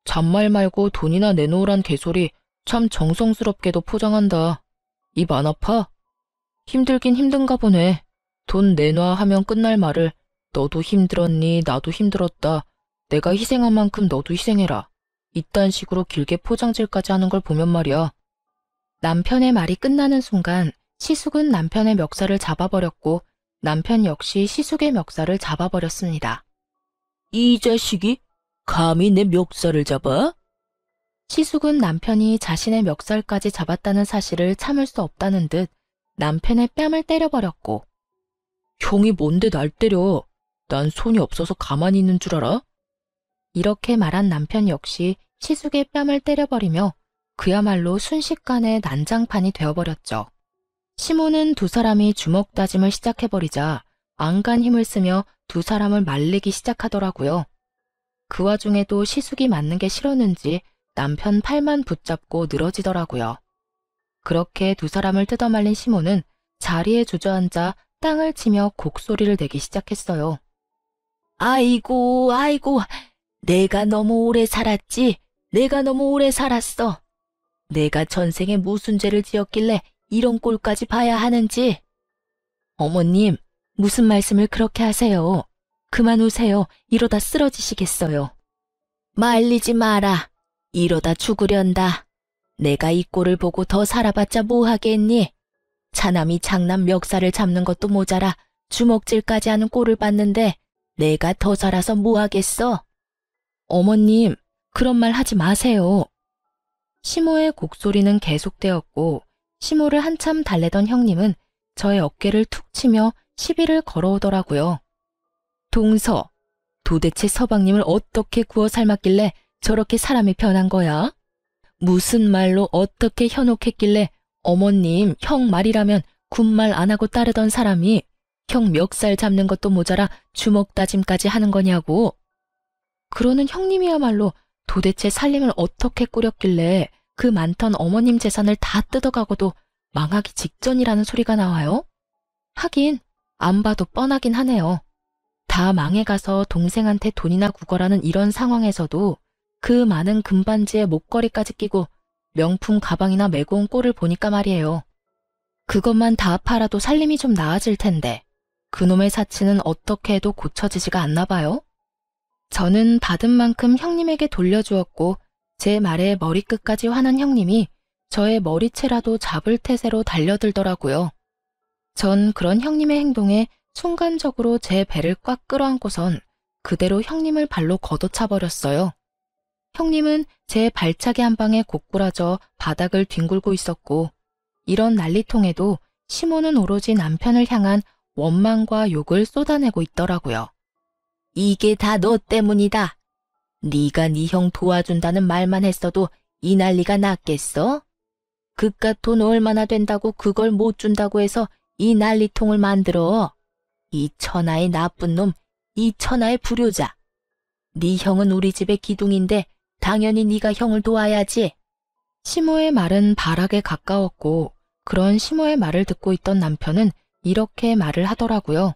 잔말 말고 돈이나 내놓으란 개소리 참 정성스럽게도 포장한다. 입 안 아파? 힘들긴 힘든가 보네. 돈 내놔 하면 끝날 말을 너도 힘들었니 나도 힘들었다. 내가 희생한 만큼 너도 희생해라. 이딴 식으로 길게 포장질까지 하는 걸 보면 말이야. 남편의 말이 끝나는 순간 시숙은 남편의 멱살을 잡아버렸고 남편 역시 시숙의 멱살을 잡아버렸습니다. 이 자식이 감히 내 멱살을 잡아? 시숙은 남편이 자신의 멱살까지 잡았다는 사실을 참을 수 없다는 듯 남편의 뺨을 때려버렸고 형이 뭔데 날 때려? 난 손이 없어서 가만히 있는 줄 알아? 이렇게 말한 남편 역시 시숙의 뺨을 때려버리며 그야말로 순식간에 난장판이 되어버렸죠. 시모는 두 사람이 주먹 다짐을 시작해버리자 안간 힘을 쓰며 두 사람을 말리기 시작하더라고요. 그 와중에도 시숙이 맞는 게 싫었는지 남편 팔만 붙잡고 늘어지더라고요. 그렇게 두 사람을 뜯어말린 시모는 자리에 주저앉아 땅을 치며 곡소리를 내기 시작했어요. 아이고, 아이고, 내가 너무 오래 살았지. 내가 너무 오래 살았어. 내가 전생에 무슨 죄를 지었길래 이런 꼴까지 봐야 하는지. 어머님, 무슨 말씀을 그렇게 하세요. 그만 우세요. 이러다 쓰러지시겠어요. 말리지 마라. 이러다 죽으련다. 내가 이 꼴을 보고 더 살아봤자 뭐 하겠니? 차남이 장남 멱살을 잡는 것도 모자라 주먹질까지 하는 꼴을 봤는데 내가 더 살아서 뭐 하겠어? 어머님, 그런 말 하지 마세요. 시모의 곡소리는 계속되었고 시모를 한참 달래던 형님은 저의 어깨를 툭 치며 시비를 걸어오더라고요. 동서, 도대체 서방님을 어떻게 구워 삶았길래 저렇게 사람이 변한 거야? 무슨 말로 어떻게 현혹했길래 어머님, 형 말이라면 군말 안 하고 따르던 사람이 형 멱살 잡는 것도 모자라 주먹 다짐까지 하는 거냐고. 그러는 형님이야말로 도대체 살림을 어떻게 꾸렸길래 그 많던 어머님 재산을 다 뜯어가고도 망하기 직전이라는 소리가 나와요? 하긴 안 봐도 뻔하긴 하네요. 다 망해가서 동생한테 돈이나 구걸하는 이런 상황에서도 그 많은 금반지에 목걸이까지 끼고 명품 가방이나 메고 온 꼴을 보니까 말이에요. 그것만 다 팔아도 살림이 좀 나아질 텐데 그놈의 사치는 어떻게 해도 고쳐지지가 않나 봐요. 저는 받은 만큼 형님에게 돌려주었고 제 말에 머리끝까지 화난 형님이 저의 머리채라도 잡을 태세로 달려들더라고요. 전 그런 형님의 행동에 순간적으로 제 배를 꽉 끌어안고선 그대로 형님을 발로 걷어차버렸어요. 형님은 제 발차기 한 방에 고꾸라져 바닥을 뒹굴고 있었고 이런 난리통에도 시모는 오로지 남편을 향한 원망과 욕을 쏟아내고 있더라고요. 이게 다 너 때문이다. 네가 네 형 도와준다는 말만 했어도 이 난리가 났겠어? 그깟 돈 얼마나 된다고 그걸 못 준다고 해서 이 난리통을 만들어. 이 천하의 나쁜 놈, 이 천하의 불효자. 네 형은 우리 집의 기둥인데 당연히 네가 형을 도와야지. 시모의 말은 발악에 가까웠고 그런 시모의 말을 듣고 있던 남편은 이렇게 말을 하더라고요.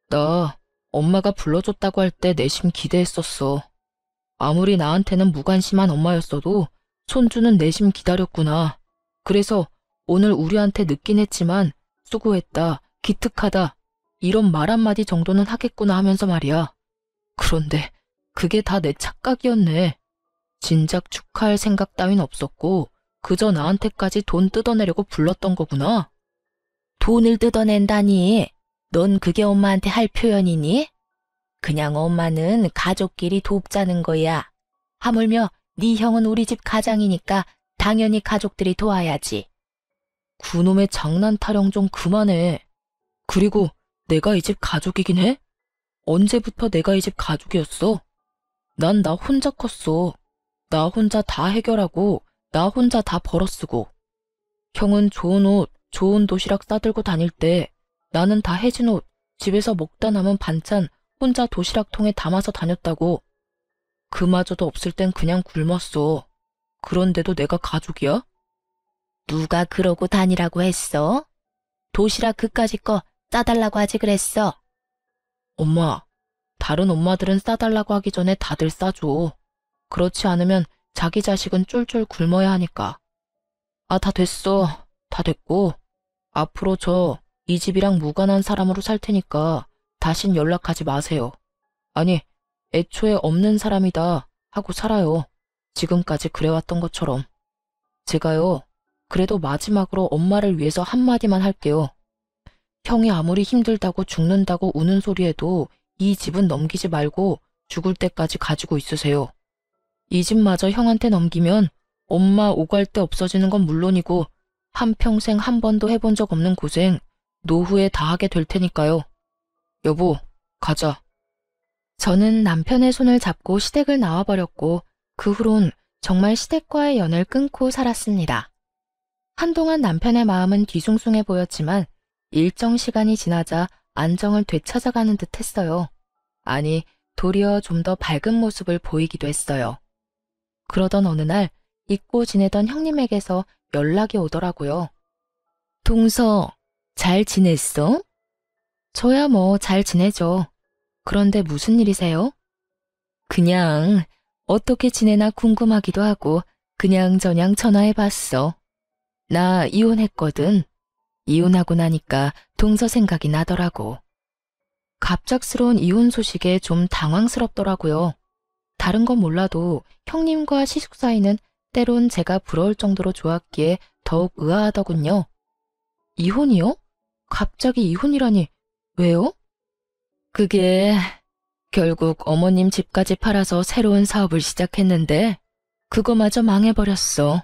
나 엄마가 불러줬다고 할 때 내심 기대했었어. 아무리 나한테는 무관심한 엄마였어도 손주는 내심 기다렸구나. 그래서 오늘 우리한테 늦긴 했지만 수고했다, 기특하다 이런 말 한마디 정도는 하겠구나 하면서 말이야. 그런데 그게 다 내 착각이었네. 진작 축하할 생각 따윈 없었고 그저 나한테까지 돈 뜯어내려고 불렀던 거구나. 돈을 뜯어낸다니? 넌 그게 엄마한테 할 표현이니? 그냥 엄마는 가족끼리 돕자는 거야. 하물며 네 형은 우리 집 가장이니까 당연히 가족들이 도와야지. 그놈의 장난 타령 좀 그만해. 그리고 내가 이 집 가족이긴 해? 언제부터 내가 이 집 가족이었어? 난 나 혼자 컸어. 나 혼자 다 해결하고 나 혼자 다 벌어쓰고. 형은 좋은 옷, 좋은 도시락 싸들고 다닐 때 나는 다 해진 옷, 집에서 먹다 남은 반찬 혼자 도시락통에 담아서 다녔다고. 그마저도 없을 땐 그냥 굶었어. 그런데도 내가 가족이야? 누가 그러고 다니라고 했어? 도시락 그까짓 거 싸달라고 하지 그랬어. 엄마, 다른 엄마들은 싸달라고 하기 전에 다들 싸줘. 그렇지 않으면 자기 자식은 쫄쫄 굶어야 하니까. 아, 다 됐어. 다 됐고 앞으로 저 이 집이랑 무관한 사람으로 살 테니까 다신 연락하지 마세요. 아니, 애초에 없는 사람이다 하고 살아요. 지금까지 그래왔던 것처럼. 제가요, 그래도 마지막으로 엄마를 위해서 한마디만 할게요. 형이 아무리 힘들다고 죽는다고 우는 소리에도 이 집은 넘기지 말고 죽을 때까지 가지고 있으세요. 이 집마저 형한테 넘기면 엄마 오갈 데 없어지는 건 물론이고 한평생 한 번도 해본 적 없는 고생 노후에 다 하게 될 테니까요. 여보, 가자. 저는 남편의 손을 잡고 시댁을 나와버렸고 그 후론 정말 시댁과의 연을 끊고 살았습니다. 한동안 남편의 마음은 뒤숭숭해 보였지만 일정 시간이 지나자 안정을 되찾아가는 듯 했어요. 아니, 도리어 좀 더 밝은 모습을 보이기도 했어요. 그러던 어느 날 잊고 지내던 형님에게서 연락이 오더라고요. 동서, 잘 지냈어? 저야 뭐 잘 지내죠. 그런데 무슨 일이세요? 그냥 어떻게 지내나 궁금하기도 하고 그냥저냥 전화해봤어. 나 이혼했거든. 이혼하고 나니까 동서 생각이 나더라고. 갑작스러운 이혼 소식에 좀 당황스럽더라고요. 다른 건 몰라도 형님과 시숙 사이는 때론 제가 부러울 정도로 좋았기에 더욱 의아하더군요. 이혼이요? 갑자기 이혼이라니, 왜요? 그게 결국 어머님 집까지 팔아서 새로운 사업을 시작했는데 그거마저 망해버렸어.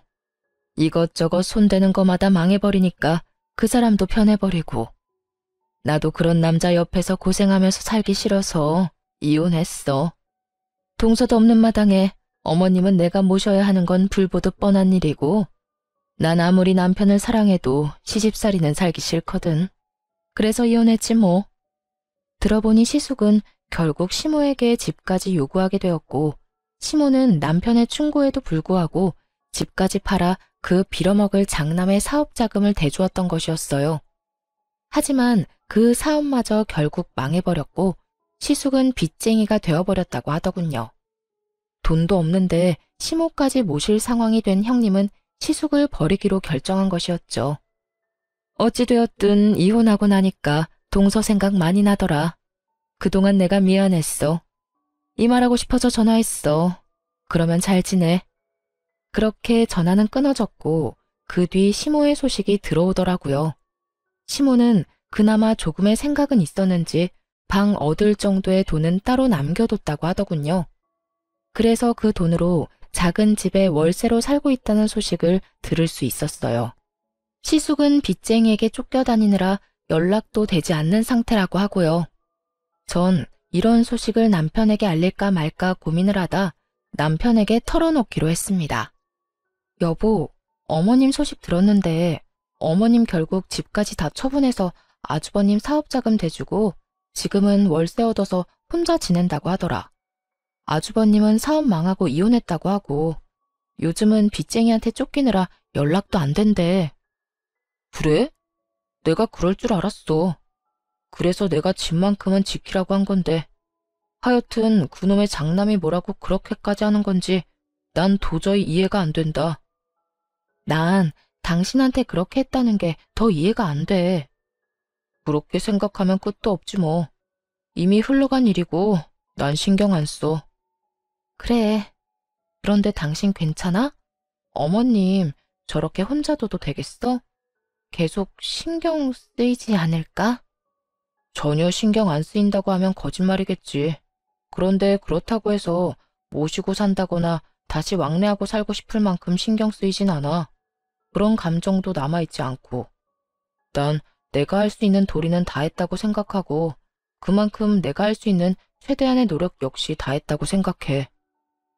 이것저것 손대는 거마다 망해버리니까 그 사람도 편해버리고 나도 그런 남자 옆에서 고생하면서 살기 싫어서 이혼했어. 동서도 없는 마당에 어머님은 내가 모셔야 하는 건 불보듯 뻔한 일이고 난 아무리 남편을 사랑해도 시집살이는 살기 싫거든. 그래서 이혼했지 뭐. 들어보니 시숙은 결국 시모에게 집까지 요구하게 되었고 시모는 남편의 충고에도 불구하고 집까지 팔아 그 빌어먹을 장남의 사업 자금을 대주었던 것이었어요. 하지만 그 사업마저 결국 망해버렸고 시숙은 빚쟁이가 되어버렸다고 하더군요. 돈도 없는데 시모까지 모실 상황이 된 형님은 시숙을 버리기로 결정한 것이었죠. 어찌되었든 이혼하고 나니까 동서 생각 많이 나더라. 그동안 내가 미안했어. 이 말하고 싶어서 전화했어. 그러면 잘 지내. 그렇게 전화는 끊어졌고 그 뒤 시모의 소식이 들어오더라고요. 시모는 그나마 조금의 생각은 있었는지 방 얻을 정도의 돈은 따로 남겨뒀다고 하더군요. 그래서 그 돈으로 작은 집에 월세로 살고 있다는 소식을 들을 수 있었어요. 시숙은 빚쟁이에게 쫓겨다니느라 연락도 되지 않는 상태라고 하고요. 전 이런 소식을 남편에게 알릴까 말까 고민을 하다 남편에게 털어놓기로 했습니다. 여보, 어머님 소식 들었는데 어머님 결국 집까지 다 처분해서 아주버님 사업자금 대주고 지금은 월세 얻어서 혼자 지낸다고 하더라. 아주버님은 사업 망하고 이혼했다고 하고 요즘은 빚쟁이한테 쫓기느라 연락도 안 된대. 그래? 내가 그럴 줄 알았어. 그래서 내가 집만큼은 지키라고 한 건데 하여튼 그놈의 장남이 뭐라고 그렇게까지 하는 건지 난 도저히 이해가 안 된다. 난 당신한테 그렇게 했다는 게 더 이해가 안 돼. 그렇게 생각하면 끝도 없지 뭐. 이미 흘러간 일이고 난 신경 안 써. 그래. 그런데 당신 괜찮아? 어머님 저렇게 혼자 둬도 되겠어? 계속 신경 쓰이지 않을까? 전혀 신경 안 쓰인다고 하면 거짓말이겠지. 그런데 그렇다고 해서 모시고 산다거나 다시 왕래하고 살고 싶을 만큼 신경 쓰이진 않아. 그런 감정도 남아있지 않고. 난 내가 할 수 있는 도리는 다 했다고 생각하고 그만큼 내가 할 수 있는 최대한의 노력 역시 다 했다고 생각해.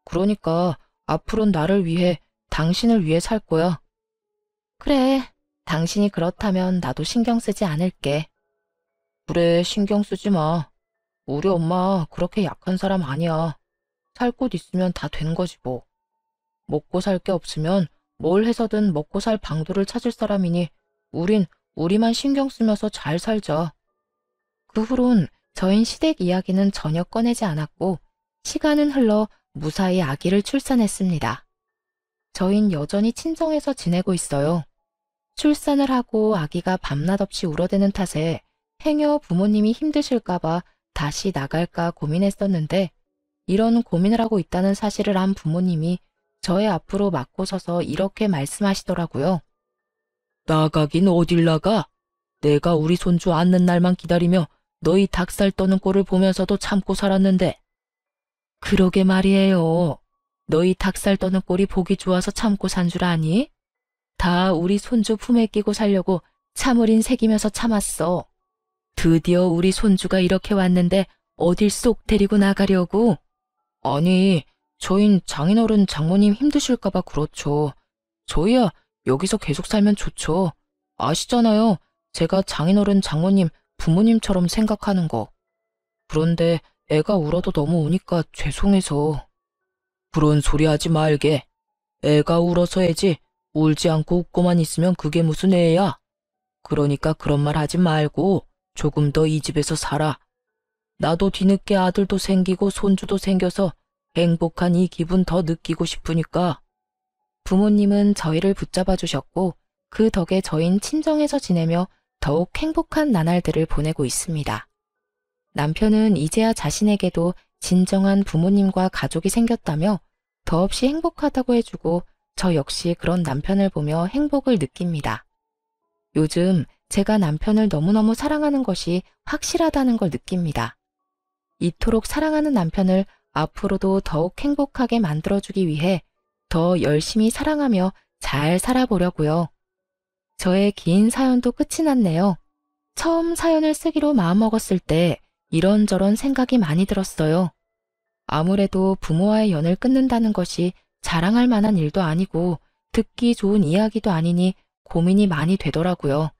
그러니까 앞으로는 나를 위해, 당신을 위해 살 거야. 그래, 당신이 그렇다면 나도 신경 쓰지 않을게. 그래, 신경 쓰지 마. 우리 엄마 그렇게 약한 사람 아니야. 살 곳 있으면 다 된 거지 뭐. 먹고 살 게 없으면 뭘 해서든 먹고 살 방도를 찾을 사람이니 우린 우리만 신경 쓰면서 잘 살자. 그 후론 저인 시댁 이야기는 전혀 꺼내지 않았고 시간은 흘러 무사히 아기를 출산했습니다. 저인 여전히 친정에서 지내고 있어요. 출산을 하고 아기가 밤낮 없이 울어대는 탓에 행여 부모님이 힘드실까봐 다시 나갈까 고민했었는데 이런 고민을 하고 있다는 사실을 안 부모님이 저의 앞으로 맞고 서서 이렇게 말씀하시더라고요. 나가긴 어딜 나가? 내가 우리 손주 앉는 날만 기다리며 너희 닭살 떠는 꼴을 보면서도 참고 살았는데. 그러게 말이에요. 너희 닭살 떠는 꼴이 보기 좋아서 참고 산 줄 아니? 다 우리 손주 품에 끼고 살려고 참을인 새기면서 참았어. 드디어 우리 손주가 이렇게 왔는데 어딜 쏙 데리고 나가려고? 아니, 저흰 장인어른 장모님 힘드실까봐 그렇죠. 저희야 여기서 계속 살면 좋죠. 아시잖아요. 제가 장인어른 장모님 부모님처럼 생각하는 거. 그런데 애가 울어도 너무 우니까 죄송해서. 그런 소리 하지 말게. 애가 울어서 애지 울지 않고 웃고만 있으면 그게 무슨 애야. 그러니까 그런 말 하지 말고 조금 더 이 집에서 살아. 나도 뒤늦게 아들도 생기고 손주도 생겨서 행복한 이 기분 더 느끼고 싶으니까. 부모님은 저희를 붙잡아 주셨고 그 덕에 저흰 친정에서 지내며 더욱 행복한 나날들을 보내고 있습니다. 남편은 이제야 자신에게도 진정한 부모님과 가족이 생겼다며 더없이 행복하다고 해주고 저 역시 그런 남편을 보며 행복을 느낍니다. 요즘 제가 남편을 너무너무 사랑하는 것이 확실하다는 걸 느낍니다. 이토록 사랑하는 남편을 앞으로도 더욱 행복하게 만들어주기 위해 더 열심히 사랑하며 잘 살아보려고요. 저의 긴 사연도 끝이 났네요. 처음 사연을 쓰기로 마음먹었을 때 이런저런 생각이 많이 들었어요. 아무래도 부모와의 연을 끊는다는 것이 자랑할 만한 일도 아니고 듣기 좋은 이야기도 아니니 고민이 많이 되더라고요.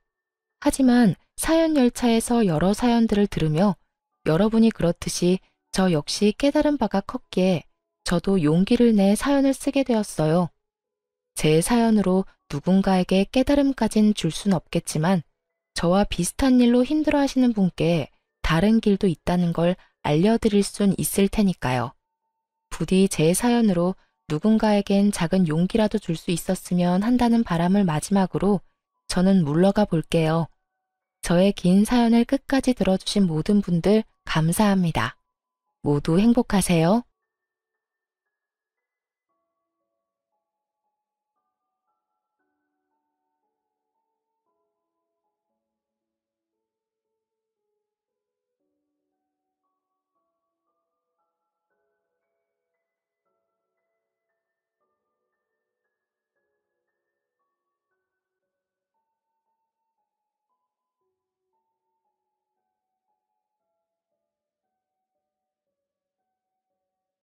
하지만 사연 열차에서 여러 사연들을 들으며 여러분이 그렇듯이 저 역시 깨달은 바가 컸기에 저도 용기를 내 사연을 쓰게 되었어요. 제 사연으로 누군가에게 깨달음까진 줄 순 없겠지만 저와 비슷한 일로 힘들어하시는 분께 다른 길도 있다는 걸 알려드릴 순 있을 테니까요. 부디 제 사연으로 누군가에겐 작은 용기라도 줄 수 있었으면 한다는 바람을 마지막으로 저는 물러가 볼게요. 저의 긴 사연을 끝까지 들어주신 모든 분들 감사합니다. 모두 행복하세요.